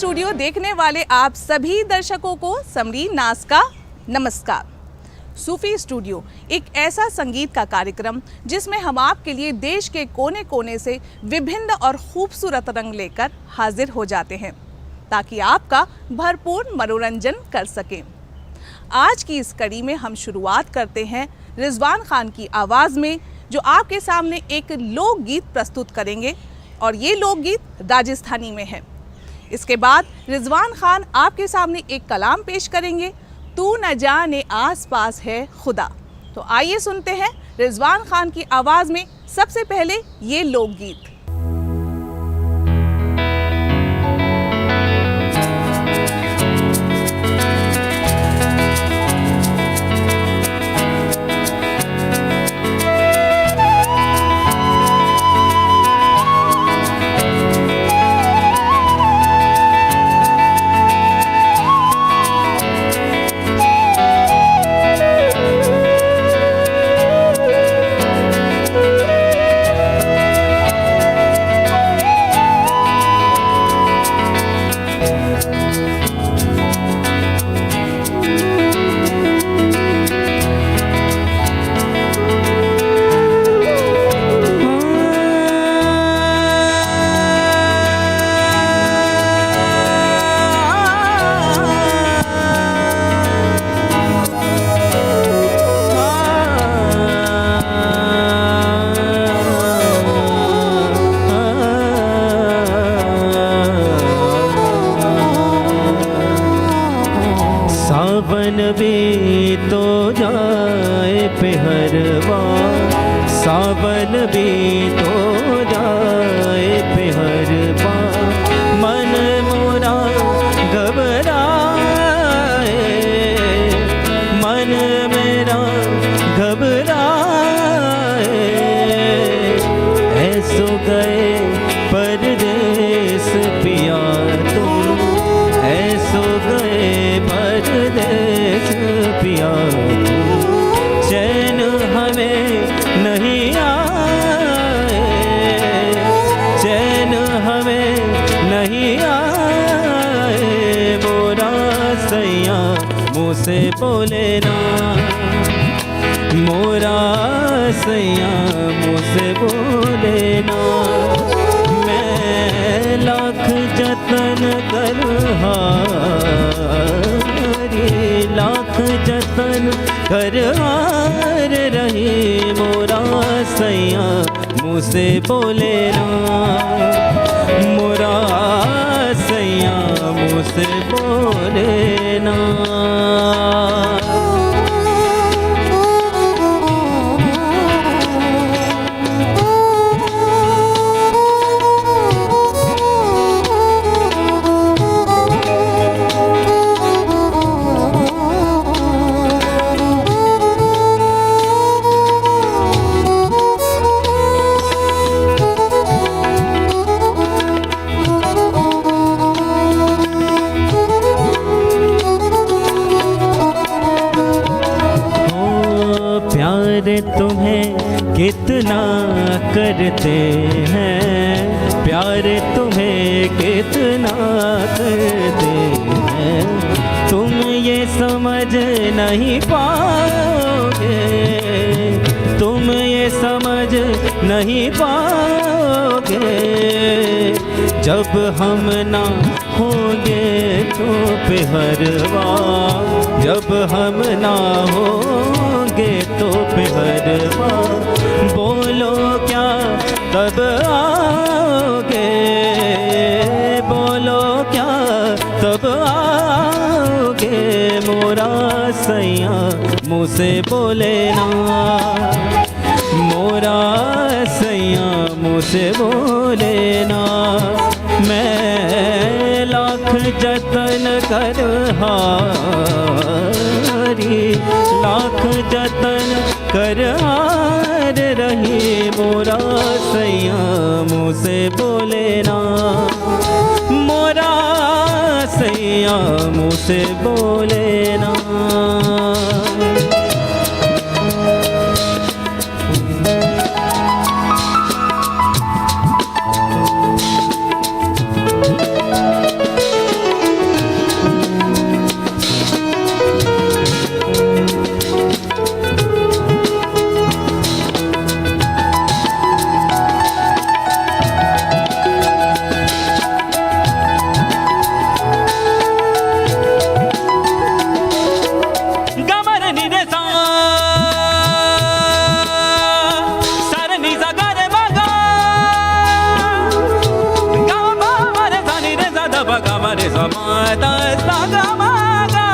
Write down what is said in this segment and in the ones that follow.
Studio देखने वाले आप सभी दर्शकों को समरी नाज का नमस्कार। सूफी स्टूडियो एक ऐसा संगीत का कार्यक्रम जिसमें हम आपके लिए देश के कोने कोने से विभिन्न और खूबसूरत रंग लेकर हाजिर हो जाते हैं ताकि आपका भरपूर मनोरंजन कर सकें। आज की इस कड़ी में हम शुरुआत करते हैं रिजवान खान की आवाज़ में, जो आपके सामने एक लोकगीत प्रस्तुत करेंगे और ये लोकगीत राजस्थानी में है। इसके बाद रिजवान खान आपके सामने एक कलाम पेश करेंगे, तू न जाने आस पास है खुदा। तो आइए सुनते हैं रिजवान खान की आवाज़ में सबसे पहले ये लोकगीत। सावन भी तो जाए पेहरवा, सावन भी तो जाए पेहरवा, मन मोरा घबराए, मन मेरा घबराए, ऐसो गए परदेस पिया तुम, ऐसो गए परदेस पिया, चैन हमें नहीं आए, चैन हमें नहीं आए, मोरा सैया मुँह से बोले ना, मोरा सैया मुँह से बोले ना, मैं लाख जतन कर लाख जतन कर हार रही, मोरा सैया मुँह से बोले ना, मोरा सैया मुँह से बोले ना। तुम्हें कितना करते हैं, प्यार तुम्हें कितना करते हैं, तुम ये समझ नहीं पाओगे, तुम ये समझ नहीं पाओगे, जब हम ना होंगे तो पेहरवा, जब हम ना होंगे तो पेहरवा, बोलो क्या तब आओगे, बोलो क्या तब आओगे, मोरा सैया मुँह से बोले ना, मोरा सैया मुँह से बोले ना, मैं लाख जतन कर हारी, लाख जतन कर हार रही, मोरा सैया मुँह से बोले ना, मोरा सैया मुँह से बोले ना। गमादा सा गमागा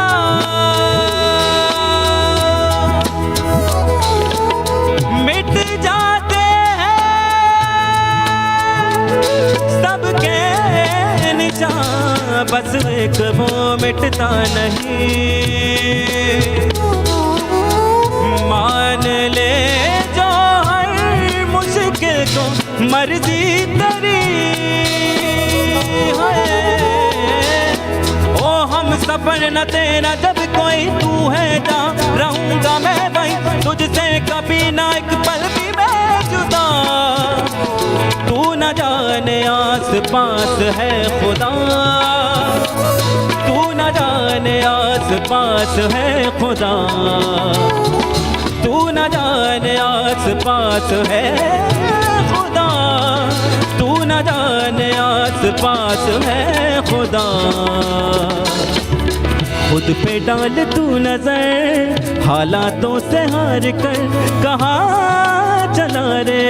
मिट जाते सबके निशान बस एक वो मिटता नहीं मान ले जो हर मुश्किल को मर्जी तेरी है ओ हम सफर न तेरा जब कोई तू है जा रहूंगा मैं भाई तुझसे कभी ना एक पल भी मैं जुदा तू न जाने आस पास है खुदा तू न जाने आस पास है खुदा तू न जाने आस पास है खुदा तू न जाने आस पास है खुदा खुद पे डाल तू नजर हालातों से हार कर कहाँ चला रे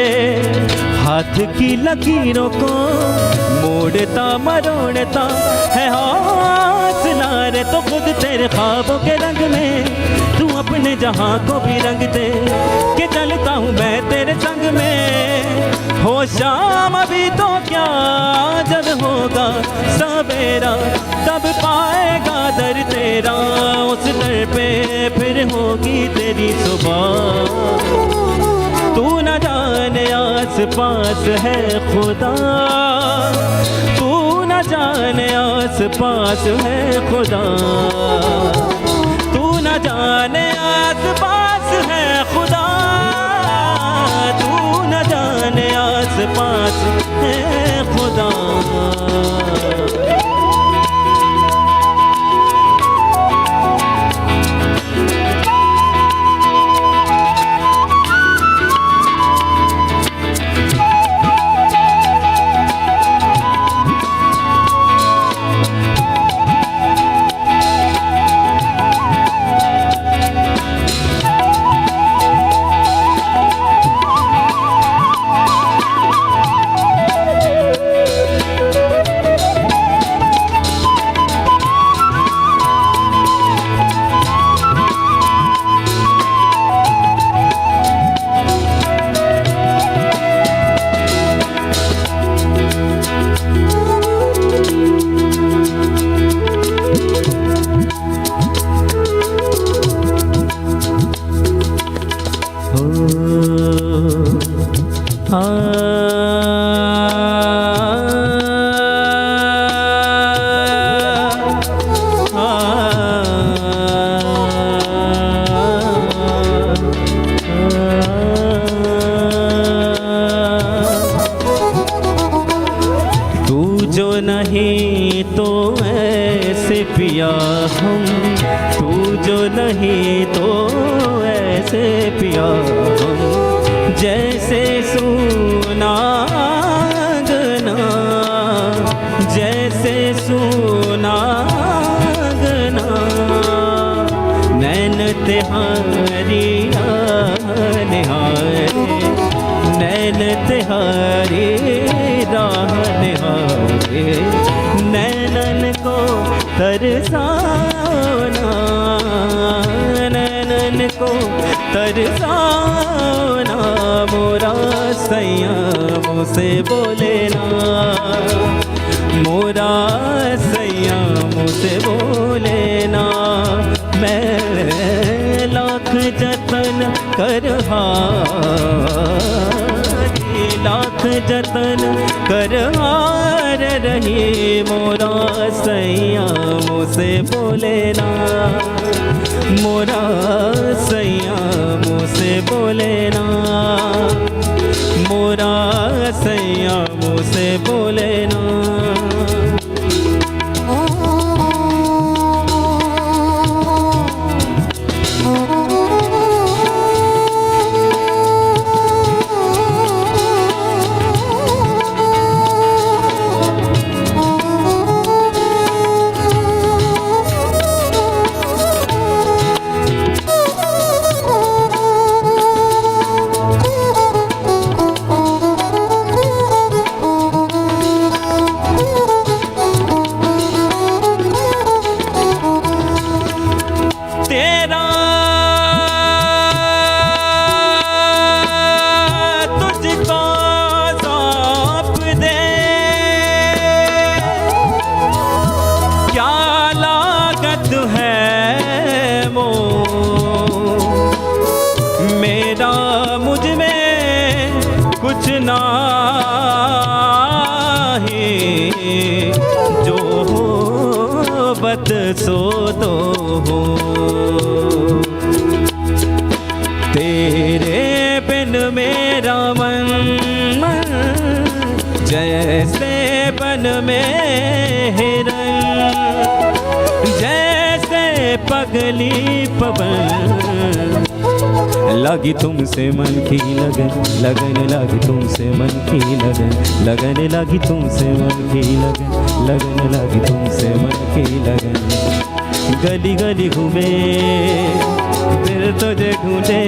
हाथ की लकीरों को मोड़ता मरोड़ता है हौसला रे तो खुद तेरे ख्वाबों के रंग में तू अपने जहां को भी रंग दे कि चलता हूँ मैं तेरे संग में हो शाम अभी तो क्या जब होगा सवेरा तब पाएगा दर तेरा उस दर पे फिर होगी तेरी सुबह तू न जाने आस पास है खुदा तू न जाने आस पास है खुदा तू न जाने आस पास है खुदा तू न जाने आस पास है खुदा नहीं तो ऐसे पिया हम तू जो नहीं तो ऐसे पिया हम जैसे सुनागना जैसे सुनागना नैन तिहारी निहारे नैन तिहारी राह निहारे नैनन को तरसाना नैनन को तरसाना मोरा सैया मुझसे बोले ना मोरा सैया मुझसे बोले ना मैं लाख जतन कर लाख जतन कर हार रही मोरा सैया मुझसे बोले ना मोरा सैया मुझसे बोले ना मोरा सैया मुझसे बोले ना कुछ नाही, जो हो बत सो तो हो। तेरे बिन मेरा मन जैसे बन में हिरन, जैसे पगली पवन। लगी तुमसे मन की लगन, लगन लगी तुमसे मन की लगन, लगन लगी तुमसे मन की लगन, लगन लगी तुमसे मन की लगन। गली गली घूमे फिर तुझे ढूंढे,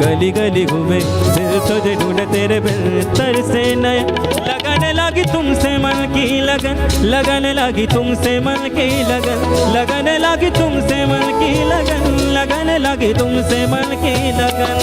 गली गली घूमे फिर तुझे ढूंढे, तेरे बिन तरसे नया। लगन लगी तुमसे मन की लगन, लगन लगी तुमसे मन की लगन, लगन लगी तुमसे मन की लगन, लगन लगी तुमसे मन की लगन।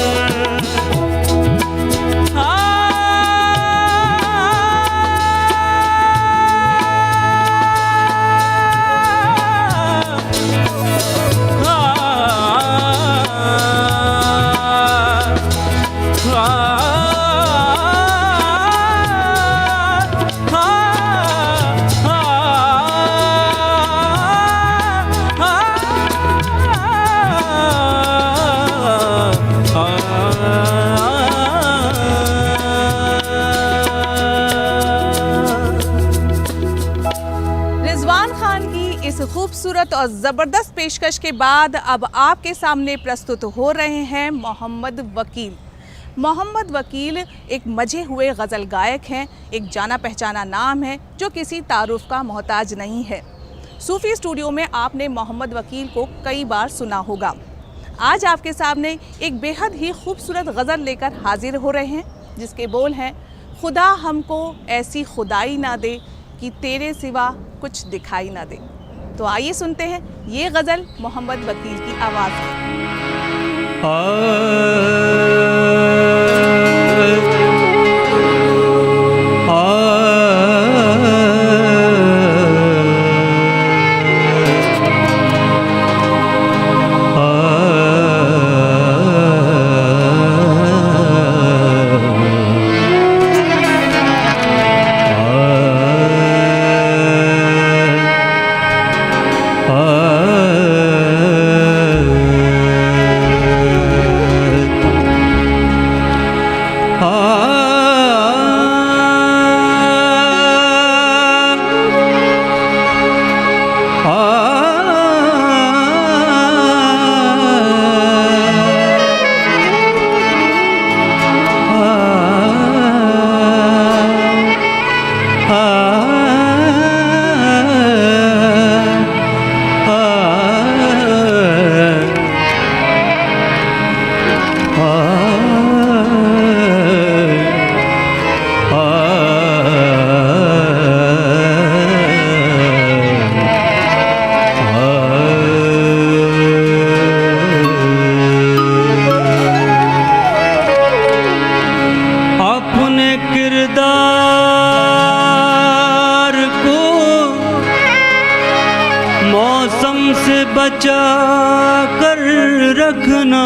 खूबसूरत और ज़बरदस्त पेशकश के बाद अब आपके सामने प्रस्तुत हो रहे हैं मोहम्मद वकील। मोहम्मद वकील एक मजे हुए गज़ल गायक हैं, एक जाना पहचाना नाम है जो किसी तारुफ का मोहताज नहीं है। सूफ़ी स्टूडियो में आपने मोहम्मद वकील को कई बार सुना होगा। आज आपके सामने एक बेहद ही खूबसूरत गज़ल लेकर हाजिर हो रहे हैं, जिसके बोल हैं, खुदा हमको ऐसी खुदाई ना दे कि तेरे सिवा कुछ दिखाई ना दे। तो आइए सुनते हैं ये गज़ल मोहम्मद वकील की आवाज़ में। बचा कर रखना,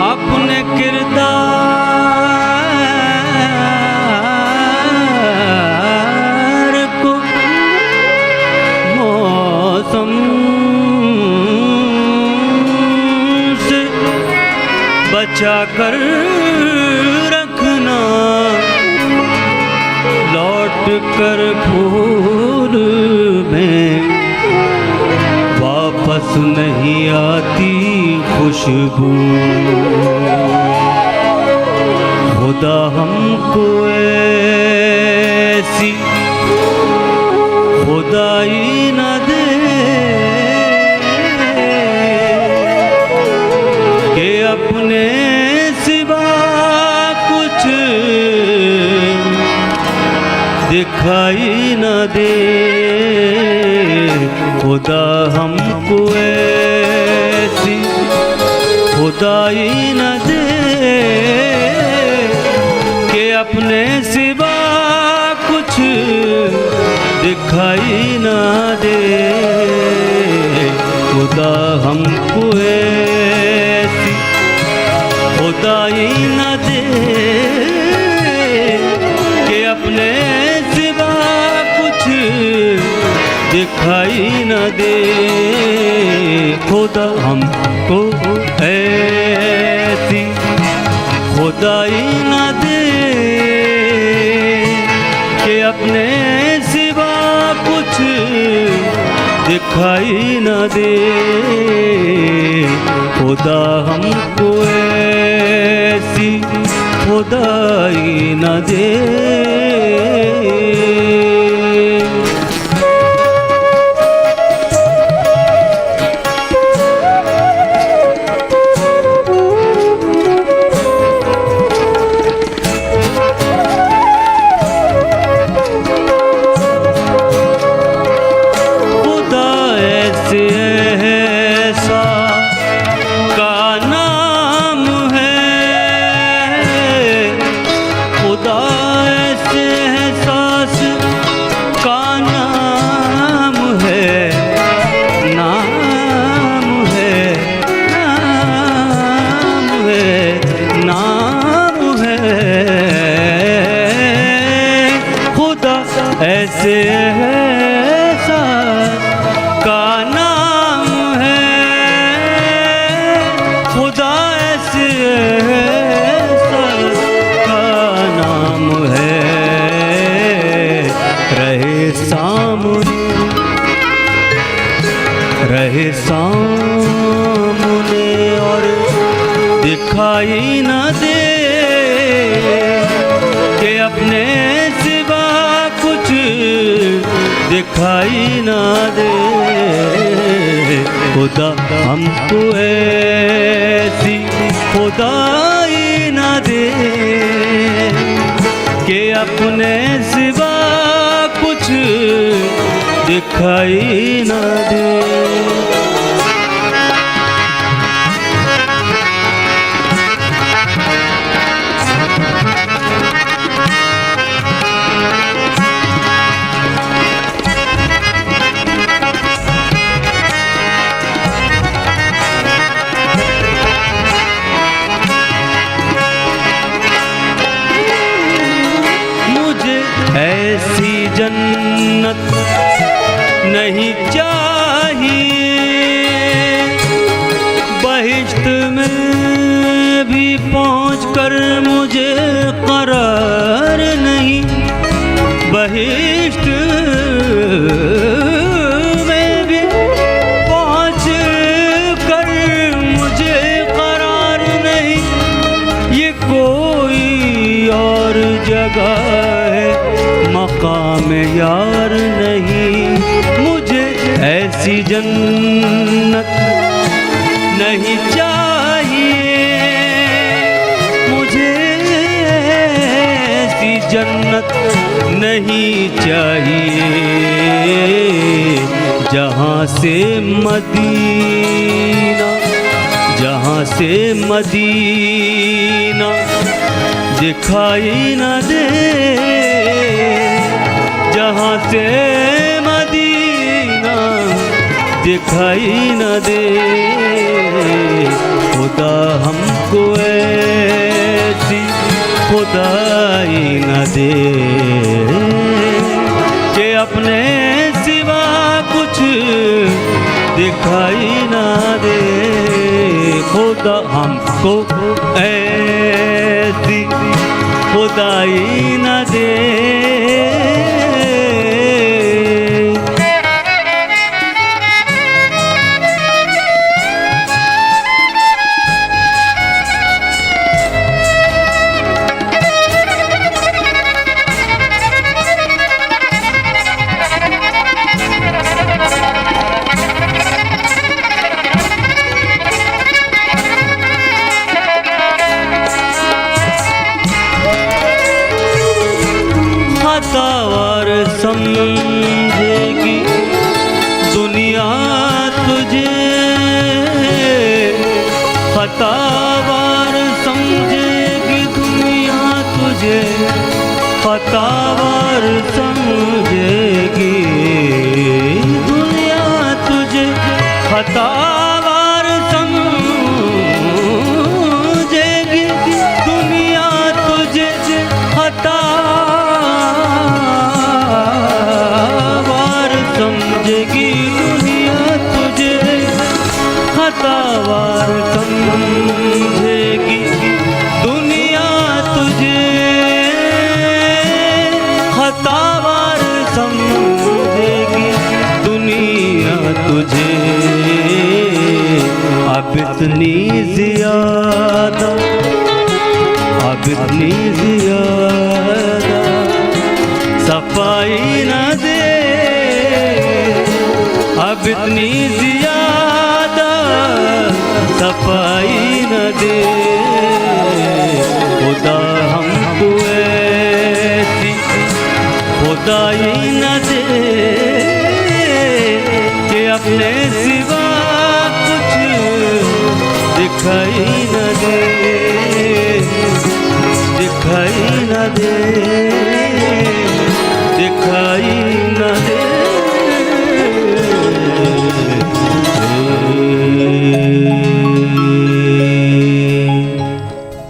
अपने किरदार को मौसम से बचा कर रखना, लौट कर फूल में वापस नहीं आती खुशबू। खुदा हमको ऐसी खुदाई न दे कि अपने सिवा कुछ दिखाई न दे। खुदा हमको ऐसी खुदाई न दे कि अपने सिवा कुछ दिखाई न दे। खुदा हमको ऐसी खुदाई न दे कि अपने सिवा कुछ दिखाई न दे। खुदा हमको ऐसी खुदाई न दे कि अपने सिवा कुछ दिखाई न दे। खुदा हमको ऐसी खुदाई न दे। ऐसे एहसास का नाम है खुदा, ऐसे एहसास का नाम है। रहे सामने और दिखाई न दे कि अपने दिखाई न दे। खुदा हमको ऐसी खुदाई न दे कि अपने सिवा कुछ दिखाई न दे। ऐसी जन्नत नहीं चाहिए, बहिश्त में भी पहुंचकर मुझे करार नहीं। बहिश्त में भी पहुंच कर मुझे करार नहीं। ये कोई और जगह है, मकाम यार नहीं। मुझे ऐसी जन्नत नहीं चाहिए, मुझे ऐसी जन्नत नहीं चाहिए जहाँ से मदीना दिखाई न दे। जहाँ से मदीना दिखाई न दे। खुदा हमको ऐसी खुदाई न दे कि अपने सिवा कुछ दिखाई न दे। खुदा हमको ऐसी खुदाई न दे। अब इतनी ज़्यादा सफाई न दे, अब इतनी ज़्यादा सफाई न दे। खुदा हमको ऐसी खुदाई न दे कि अपने सिवा कुछ दिखाई न दे, दिखाई न दे, दिखाई न दे।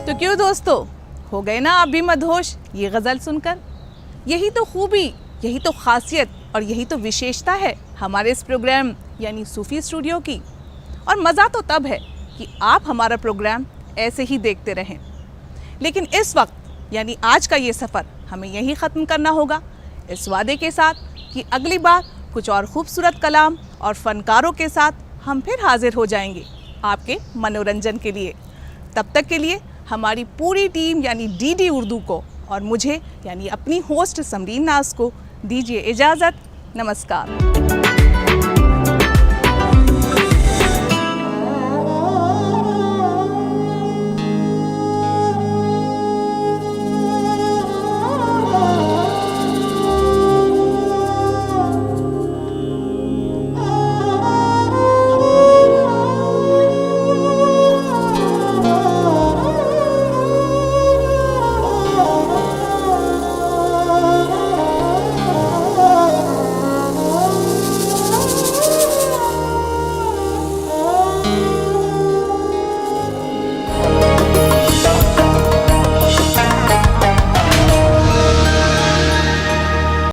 तो क्यों दोस्तों, हो गए ना आप भी मदहोश ये गज़ल सुनकर? यही तो खूबी, यही तो खासियत और यही तो विशेषता है हमारे इस प्रोग्राम यानी सूफ़ी स्टूडियो की। और मज़ा तो तब है कि आप हमारा प्रोग्राम ऐसे ही देखते रहें। लेकिन इस वक्त यानी आज का ये सफ़र हमें यहीं ख़त्म करना होगा, इस वादे के साथ कि अगली बार कुछ और ख़ूबसूरत कलाम और फ़नकारों के साथ हम फिर हाजिर हो जाएंगे आपके मनोरंजन के लिए। तब तक के लिए हमारी पूरी टीम यानी डीडी उर्दू को और मुझे यानी अपनी होस्ट समरीन नाज़ को दीजिए इजाज़त। नमस्कार।